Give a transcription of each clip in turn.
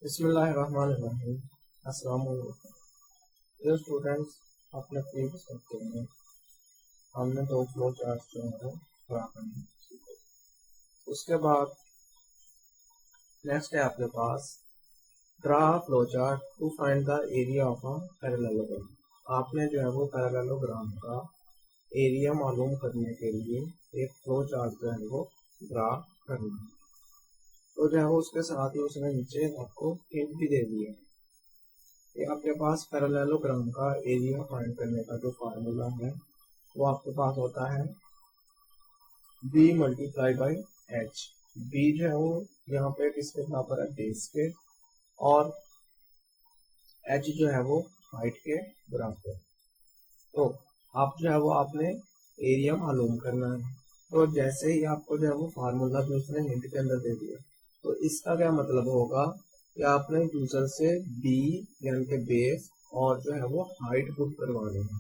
बिस्मिल्लाहिर्रहमानिर्रहीम। अस्सलाम वालेकुम। ये स्टूडेंट्स अपने प्रीवियस लेक्चर में हमने दो फ्लो चार्ट जो है ड्रा करने सीखे। उसके बाद नेक्स्ट है आपके पास draw flow chart to find the area of a parallelogram. आपने जो है वो पैरेललोग्राम का एरिया मालूम करने के लिए एक फ्लो चार्ट जो है वो ड्रा करना है। तो जो है वो उसके साथ ही उसने नीचे आपको हिंट भी दे दिया कि आपके पास पैरेललोग्राम का एरिया फाइंड करने का जो फार्मूला है वो आपके पास होता है b multiply by H. b जो है वो यहाँ पे किसके बराबर है, बेस के, और h जो है वो हाइट के बराबर। तो आप जो है वो आपने एरिया मालूम करना है। तो जैसे ही आपको जो है वो फार्मूला जो उसने हिंट के अंदर दे दिया, तो इसका क्या मतलब होगा कि आपने यूजर से b यानी कि बेस और जो है वो हाइट पुट करवानी है।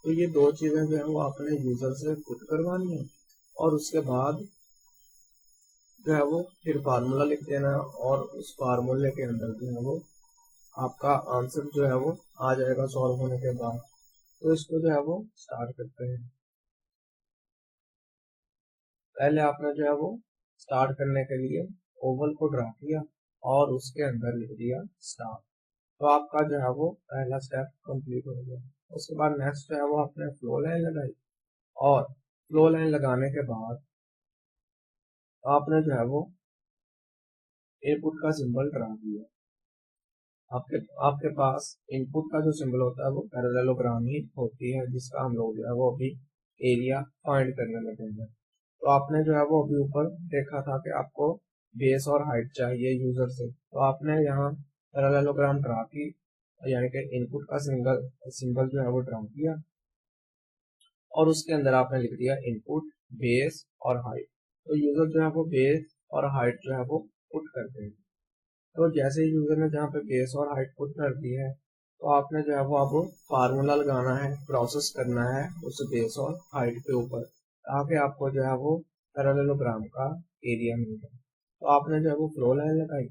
तो ये दो चीजें जो है वो आपने यूजर से पुट करवानी है और उसके बाद जो है वो फिर फार्मूला लिख देना है और उस फार्मूले के अंदर जो है वो आपका आंसर जो है वो आ जाएगा सॉल्व होने के बाद। तो इसको जो है वो स्टार्ट करते हैं। पहले आपने जो है वो स्टार्ट करने के लिए ओवल को ड्रा किया और उसके अंदर लिख दिया स्टार। तो आपका जो है वो पहला स्टेप कंप्लीट हो गया। उसके बाद नेक्स्ट जो है वो आपने फ्लो लाइन लगाई और फ्लो लाइन लगाने के बाद आपने जो है वो इनपुट का सिंबल ड्रा किया। आपके पास इनपुट का जो सिंबल होता है वो पैरेललोग्राम ही होती है, जिसका हम लोग जो है वो अभी एरिया फाइंड करने लगेंगे। तो आपने जो है वो अभी ऊपर देखा था कि आपको बेस और हाइट चाहिए यूजर से, तो आपने यहाँ पैरेललोग्राम ड्रा की यानी कि इनपुट का सिंबल जो है वो ड्रा किया और उसके अंदर आपने लिख दिया इनपुट, बेस और हाइट। तो यूजर जो है वो बेस और हाइट जो है वो पुट करते हैं। तो जैसे ही यूजर ने जहाँ पे बेस और हाइट पुट कर दी है, तो आपने जो है वो अब फार्मूला लगाना है, प्रोसेस करना है उस बेस और हाइट के ऊपर, ताकि आपको जो है वो पैरेललोग्राम का एरिया मिल जाए। तो आपने जो है वो फ्लो लाइन लगाई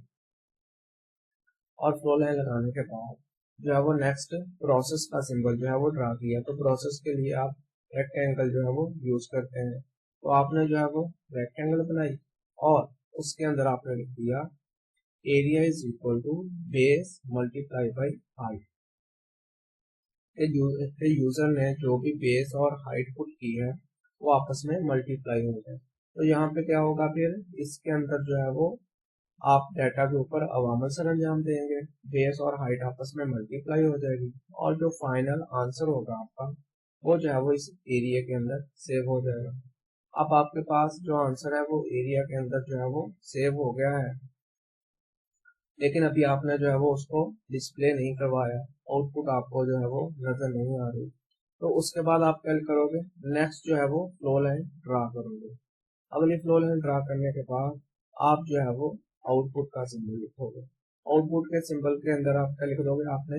और फ्लो लाइन लगाने के बाद जो है वो नेक्स्ट प्रोसेस का सिंबल जो है वो ड्रा किया। तो प्रोसेस के लिए आप रेक्टेंगल जो है वो यूज करते हैं। तो आपने जो है वो रेक्टेंगल बनाई और उसके अंदर आपने लिख दिया area is equal to base multiply by height. User ने जो भी बेस और हाइट पुट की है वो आपस में मल्टीप्लाई हो जाए। तो यहाँ पे क्या होगा, फिर इसके अंदर जो है वो आप डाटा के ऊपर अवामल सरंजाम देंगे, बेस और हाइट आपस में मल्टीप्लाई हो जाएगी और जो फाइनल आंसर होगा आपका वो जो है वो इस एरिया के अंदर सेव हो जाएगा। अब आपके पास जो आंसर है वो एरिया के अंदर जो है वो सेव हो गया है, लेकिन अभी आपने जो है वो उसको डिस्प्ले नहीं करवाया, आउटपुट आपको जो है वो नजर नहीं आ रही। तो उसके बाद आप क्या करोगे, नेक्स्ट जो है वो फ्लो लाइन ड्रा करोगे। अगली फ्लो लाइन ड्रा करने के बाद आप जो है वो आउटपुट का सिंबल लिखोगे। आउटपुट के सिंबल के अंदर आप क्या लिख दोगे, आपने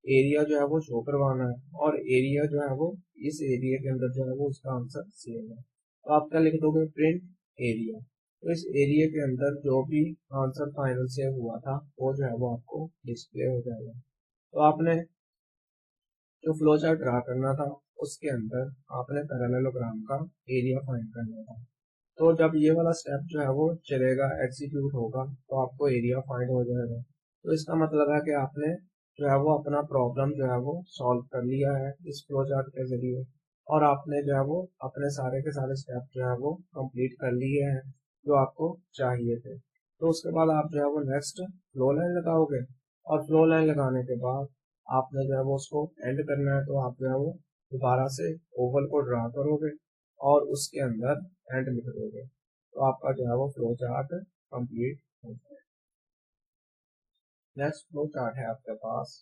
एरिया जो है वो शो करवाना है और एरिया जो है वो इस एरिया के अंदर जो है वो उसका आंसर सेम है। तो आप क्या लिख दोगे, प्रिंट एरिया। तो इस एरिया के अंदर जो भी आंसर फाइनल सेव हुआ था वो जो है वो आपको डिस्प्ले हो जाएगा। तो आपने जो फ्लो चार्ट ड्रा करना था उसके अंदर आपने पैरेललोग्राम का एरिया फाइंड करना था। तो जब ये वाला स्टेप जो है वो चलेगा, एग्जीक्यूट होगा, तो आपको एरिया फाइंड हो जाएगा। तो इसका मतलब है कि आपने जो है वो अपना प्रॉब्लम जो है वो सॉल्व कर लिया है इस फ्लो चार्ट के जरिए, और आपने जो है वो अपने सारे के सारे स्टेप जो है वो कंप्लीट कर लिए हैं जो आपको चाहिए थे। तो उसके बाद आप जो है वो नेक्स्ट फ्लो लाइन लगाओगे और फ्लो लाइन लगाने के बाद आपने जो है वो उसको एंड करना है। तो आप जो है वो दोबारा से ओवल को ड्रा करोगे और उसके अंदर एंड लिख दोगे, तो आपका जो है वो फ्लो चार्ट कंप्लीट हो जाएगा। नेक्स्ट फ्लो चार्ट है आपके पास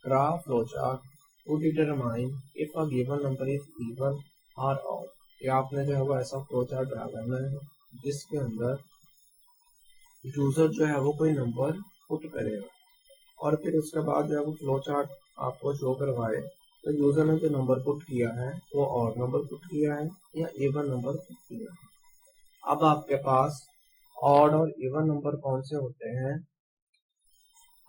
graph flow chart to determine if a given number is even और ऑड। ये आपने जो है वो ऐसा फ्लो चार्ट ड्रा करना है जिसके अंदर यूजर जो है वो कोई नंबर पुट करेगा और फिर उसके बाद जो है वो फ्लो चार्ट आपको शो करवाए तो यूजर ने जो नंबर पुट किया है वो ऑड नंबर पुट किया है या इवन नंबर पुट किया है। अब आपके पास ऑड और इवन नंबर कौन से होते हैं,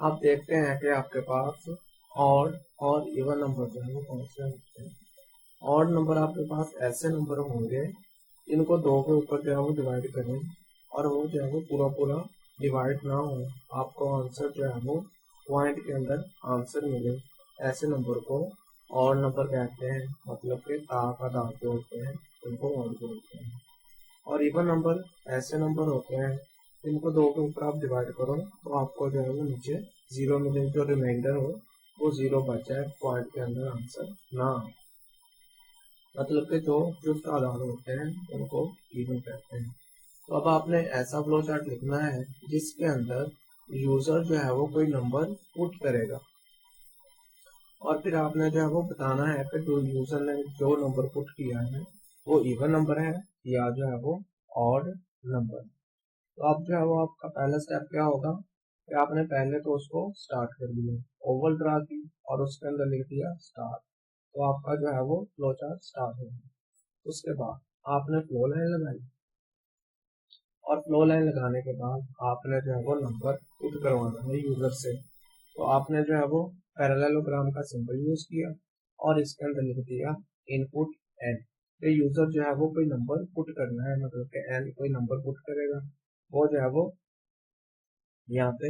आप देखते हैं कि आपके पास ऑड और इवन नंबर जो है वो कौन से होते हैं। ऑड नंबर आपके पास ऐसे नंबर होंगे इनको 2 के ऊपर जो है वो डिवाइड करें और वो जो है वो पूरा पूरा डिवाइड ना हो, आपको आंसर जो है वो पॉइंट के अंदर आंसर मिले, ऐसे नंबर को ऑड नंबर कहते हैं। मतलब कि ता का दांत जो होते हैं उनको ऑड बोलते हैं। और इवन नंबर ऐसे नंबर होते हैं इनको 2 के ऊपर आप डिवाइड करो तो आपको जो है वो नीचे 0 मिले, जो रिमाइंडर हो वो 0 बच जाए, पॉइंट के अंदर आंसर ना आए। मतलब कि जो जुस्त आधार होते हैं उनको इवन कहते हैं। तो अब आपने ऐसा फ्लो चार्ट लिखना है जिसके अंदर यूजर जो है वो कोई नंबर पुट करेगा और फिर आपने जो है वो बताना है कि जो यूजर ने जो नंबर पुट किया है वो इवन नंबर है या जो है वो ऑड नंबर। तो अब जो है वो आपका पहला स्टेप क्या होगा कि आपने पहले तो उसको स्टार्ट कर दिया, ओवल ड्रा की और उसके अंदर लिख दिया स्टार्ट। तो आपका जो है वो फ्लो चार्ट स्टार्ट हो गया। उसके बाद आपने फ्लो लाइन लगाई और फ्लो लाइन लगाने के बाद आपने जो है वो नंबर पुट करवाना है यूजर से। तो आपने जो है वो पैरेललोग्राम का सिंबल यूज किया और इसके अंदर लिख दिया इनपुट एन। तो यूजर जो है वो कोई नंबर पुट करना है, मतलब कि एन कोई नंबर पुट करेगा, वो जो है वो यहाँ पे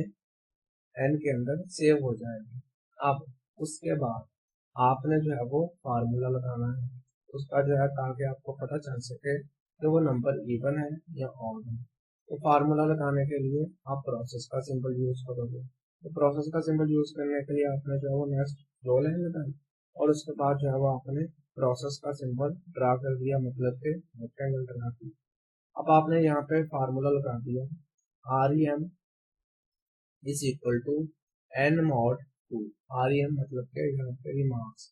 एन के अंदर सेव हो जाएगी। अब उसके बाद आपने जो है वो फार्मूला लगाना है उसका जो है, ताकि आपको पता चल सके कि वो नंबर इवन है या ऑड है। तो फार्मूला लगाने के लिए आप प्रोसेस का सिंबल यूज करोगे। तो प्रोसेस का सिंबल यूज करने के लिए आपने जो है वो नेक्स्ट रो लाइन लगाई और उसके बाद जो है वो आपने प्रोसेस का सिंबल ड्रा कर दिया, मतलब के रेक्टेंगल ड्रा किया। अब आपने यहाँ पे फार्मूला लगा दिया REM is equal to n mod 2। REM मतलब के यहाँ पे रिमार्क्स।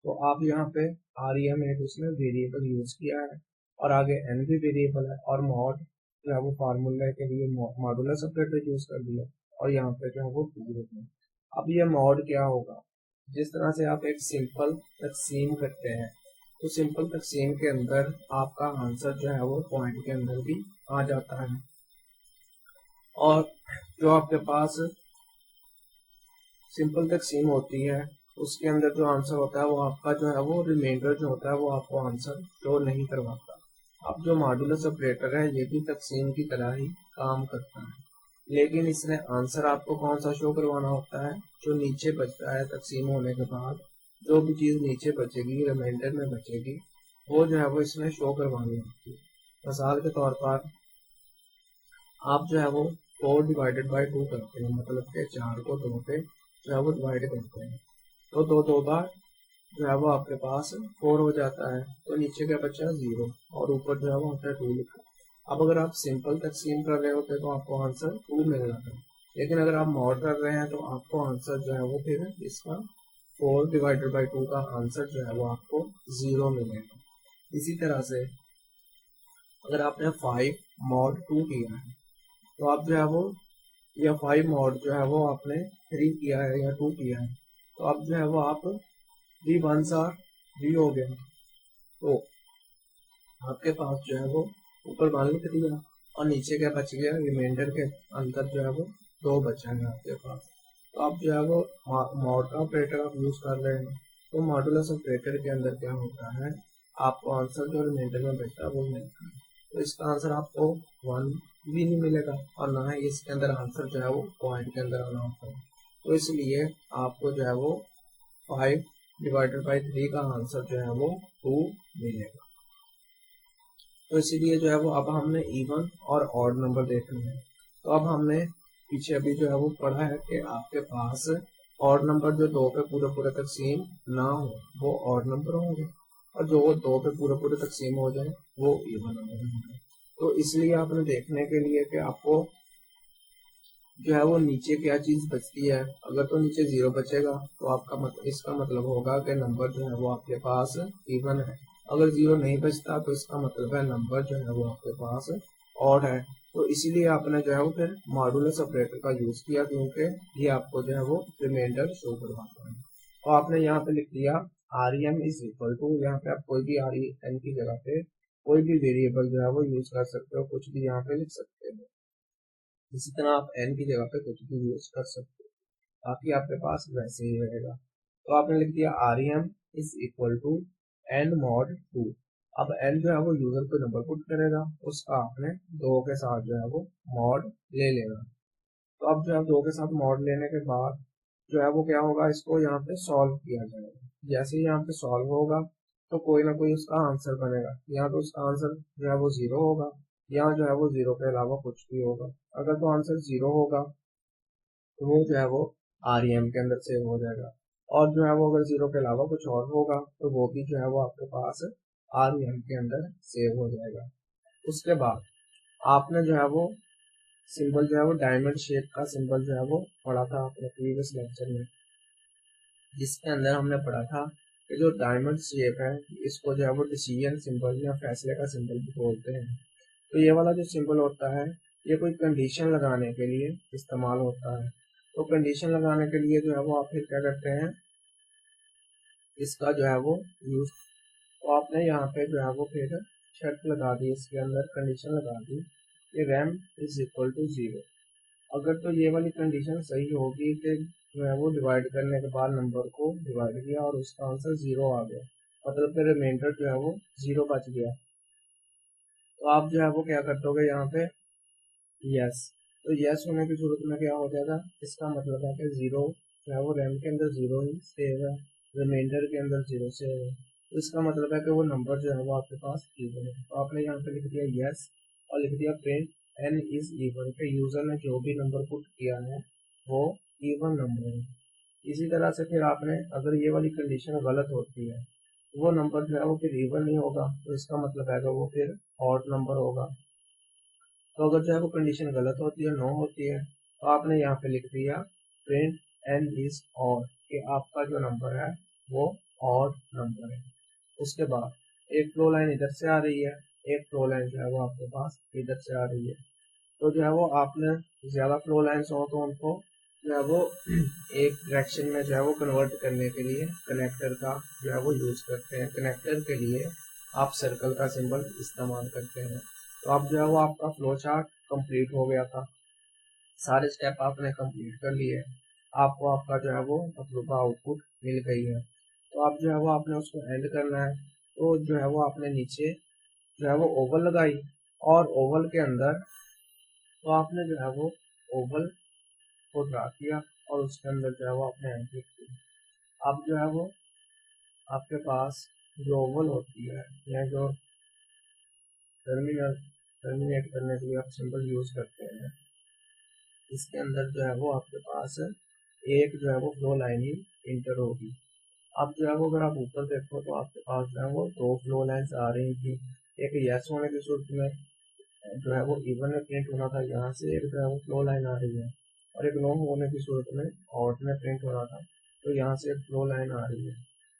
तो आप यहाँ पे REM एक उसने वेरिएबल यूज किया है और आगे एन भी वेरिएबल है और मॉड जो है वो फार्मूला के लिए मॉडुलर सेपरेटर यूज कर दिया और यहाँ पे जो है वो 2 होता है। अब ये मॉड क्या होगा, जिस तरह से आप एक सिंपल तकसीम करते हैं तो सिंपल तकसीम के अंदर आपका आंसर जो है वो पॉइंट के अंदर भी आ जाता है और जो आपके पास सिंपल तकसीम होती है उसके अंदर जो आंसर होता है वो आपका जो है वो रिमाइंडर जो होता है वो आपको आंसर शो नहीं करवाता। अब जो मॉडुलस ऑपरेटर है ये भी तकसीम की तरह ही काम करता है, लेकिन इसने आंसर आपको कौन सा शो करवाना होता है, जो नीचे बचता है तकसीम होने के बाद जो भी चीज़ नीचे बचेगी रिमाइंडर में बचेगी वो जो है वो इसमें शो करवानी होती है। मिसाल के तौर पर आप जो है वो 4/2 करते हैं, मतलब के 4 को 2 पे जो है वो डिवाइड करते हैं तो 2 बार जो है वो आपके पास 4 हो जाता है, तो नीचे क्या बचा 0 और ऊपर जो है वो होता है 2 लिखा। अब अगर आप सिंपल तकसीम कर रहे होते तो आपको आंसर 2 मिल जाता, लेकिन अगर आप मॉड कर रहे हैं तो आपको आंसर जो है वो फिर इसका 4/2 का आंसर जो है वो आपको 0 मिलेगा। इसी तरह से अगर आपने 5 मॉड 2 किया है तो आप जो है वो, या 5 मॉड जो है वो आपने 3 किया है या 2 किया है तो अब जो है वो आप 3 1 3 हो गया, तो आपके पास जो है वो ऊपर 1 लिख दिया और नीचे क्या बच गया, रिमाइंडर के अंदर जो है वो 2 बचा है आपके पास। तो आप जो है वो मॉड का ऑपरेटर आप यूज कर रहे हैं तो मॉडुलस ऑपरेटर के अंदर क्या होता है, आपको आंसर जो रिमाइंडर में बचता है वो मिलता है। तो इसका आंसर आपको 1 भी नहीं मिलेगा और ना ही इसके अंदर आंसर जो है वो पॉइंट के अंदर आना होता है। तो इसलिए आपको जो है वो 5/3 का आंसर जो है वो 2 मिलेगा। तो इसीलिए जो है वो अब हमने इवन और ऑड नंबर देखने हैं। तो अब हमने पीछे अभी जो है वो पढ़ा है कि आपके पास ऑड नंबर जो 2 पे पूरे पूरे तकसीम ना हो वो ऑड नंबर होंगे और जो 2 पे पूरे पूरे तकसीम हो जाए वो इवन नंबर होंगे। तो इसलिए आपने देखने के लिए कि आपको जो है वो नीचे क्या चीज बचती है, अगर तो नीचे 0 बचेगा तो आपका इसका मतलब होगा कि नंबर जो है वो आपके पास इवन है। अगर 0 नहीं बचता तो इसका मतलब है नंबर जो है वो आपके पास ऑड है। तो इसीलिए आपने जो है वो फिर मॉडुलस ऑपरेटर का यूज किया, क्योंकि ये आपको जो है वो रिमाइंडर शो करवाता है। तो आपने यहाँ पे लिख दिया REM इज इक्वल टू, यहाँ पे आप कोई भी REM की जगह पे कोई भी वेरिएबल जो है वो यूज कर सकते हो, कुछ भी यहाँ पे लिख सकते हो। इसी तरह आप n की जगह पे कुछ भी यूज कर सकते हो। बाकी आपके पास वैसे ही रहेगा। तो आपने लिख दिया rem is equal to n mod 2। अब n जो है वो यूजर को नंबर पुट करेगा, उसका आपने 2 के साथ जो है वो मॉड ले लेना। तो अब जो है 2 के साथ मॉड लेने के बाद जो है वो क्या होगा, इसको यहाँ पे सॉल्व किया जाएगा। जैसे ही यहाँ पे सॉल्व होगा तो कोई ना कोई उसका आंसर बनेगा। यहाँ तो उसका आंसर जो है वो 0 होगा, यहाँ जो है वो 0 के अलावा कुछ भी होगा। अगर तो आंसर 0 होगा तो वो जो है वो REM के अंदर सेव हो जाएगा, और जो है वो अगर 0 के अलावा कुछ और होगा तो वो भी जो है वो आपके पास REM के अंदर सेव हो जाएगा। उसके बाद आपने जो है वो सिंबल जो है वो डायमंड शेप का सिंबल जो है वो पढ़ा था अपने प्रीवियस लेक्चर में, जिसके अंदर हमने पढ़ा था कि जो डायमंड शेप है इसको जो है वो डिसीजन सिंबल या फैसले का सिंबल भी बोलते हैं। तो ये वाला जो सिंबल होता है ये कोई कंडीशन लगाने के लिए इस्तेमाल होता है। तो कंडीशन लगाने के लिए जो है वो आप फिर क्या करते हैं, इसका जो है वो यूज, तो आपने यहाँ पे जो है वो फिर शर्त लगा दी, इसके अंदर कंडीशन लगा दी कि रैम इज इक्वल टू 0। अगर तो ये वाली कंडीशन सही होगी कि जो है वो डिवाइड करने के बाद नंबर को डिवाइड किया और उसका आंसर 0 आ गया, मतलब फिर रिमाइंडर जो है वो 0 बच गया, तो आप जो है वो क्या करते हो यहाँ पे यस। तो यस होने की सूरत में क्या हो जाएगा, इसका मतलब है कि 0 जो है वो रैम के अंदर 0 ही सेव है, रिमाइंडर के अंदर 0 सेव है, तो इसका मतलब है कि वो नंबर जो है वो आपके पास इवन है। तो आपने यहाँ पे लिख दिया यस और लिख दिया प्रिंट n इज इवन, के यूजर ने जो भी नंबर पुट किया है वो इवन नंबर है। इसी तरह से फिर आपने अगर ये वाली कंडीशन गलत होती है वो नंबर जो है वो फिर इवन नहीं होगा, तो इसका मतलब है कि वो फिर ऑड नंबर होगा। तो अगर जो है वो कंडीशन गलत होती है, नो होती है, तो आपने यहाँ पे लिख दिया प्रिंट n इज ऑड, कि आपका जो नंबर है वो ऑड नंबर है। उसके बाद एक फ्लो लाइन इधर से आ रही है, एक फ्लो लाइन जो है वो आपके पास इधर से आ रही है। तो जो है वो आपने ज़्यादा फ्लो लाइन्स हो तो उनको जो है वो एक डायरेक्शन में जो है वो कन्वर्ट करने के लिए कनेक्टर का जो है वो यूज़ करते हैं। कनेक्टर के लिए आप सर्कल का सिंबल इस्तेमाल करते हैं। तो अब जो है वो आपका फ्लो चार्ट कंप्लीट हो गया था, सारे स्टेप आपने कंप्लीट कर लिए, आपको आपका जो है वो मतलब आउटपुट मिल गई है। तो अब जो है वो आपने उसको एंड करना है, तो जो है वो आपने नीचे जो है वो ओवल लगाई, और ओवल के अंदर तो आपने जो है वो ओवल को ड्रा किया और उसके अंदर जो है वो आपने एंट्री की। अब जो है वो आपके पास जो ओवल होती है या जो टर्मिनेट करने के लिए आप सिंबल यूज करते हैं, इसके अंदर जो है वो आपके पास एक जो है वो फ्लो लाइन ही इंटर होगी। अब जो है वो अगर आप ऊपर देखो तो आपके पास जो है वो 2 फ्लो लाइन्स आ रही थी, एक यस होने की सूरत में जो है वो इवन में प्रिंट होना था, यहाँ से एक जो है वो फ्लो लाइन आ रही है, और एक नो होने की सूरत में ऑड में प्रिंट होना था, तो यहाँ से एक फ्लो लाइन आ रही है।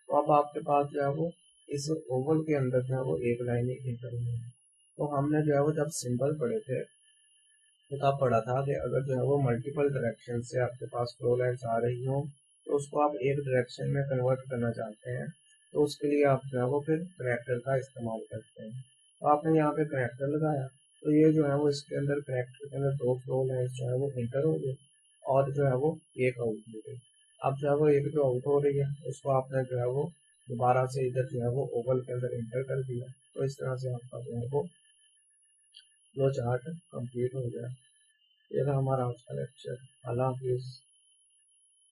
तो अब आपके पास जो है वो इस ओवल के अंदर जो है वो एक लाइन ही इंटर हुई है। तो हमने जो है वो जब सिंबल पढ़े थे तो तब पढ़ा था कि अगर जो है वो मल्टीपल डायरेक्शन से आपके पास फ्लो लाइन्स आ रही हो तो उसको आप एक डायरेक्शन में कन्वर्ट करना चाहते हैं, तो उसके लिए आप जो है वो फिर कनेक्टर का इस्तेमाल करते हैं। तो आपने यहाँ पे कनेक्टर लगाया, तो ये जो है वो इसके अंदर कनेक्टर के अंदर 2 फ्लो लाइन्स जो है वो इंटर हो गई और जो है वो एक आउट हो गई। अब जो है वो एक जो आउट हो रही है उसको आपने जो है वो दोबारा से इधर जो है वो ओवल के अंदर इंटर कर दिया, तो इस तरह से आपका जो है वो फ्लो चार्ट कंप्लीट हो गया। ये था हमारा आज का लेक्चर। अल्लाह हाफिज़।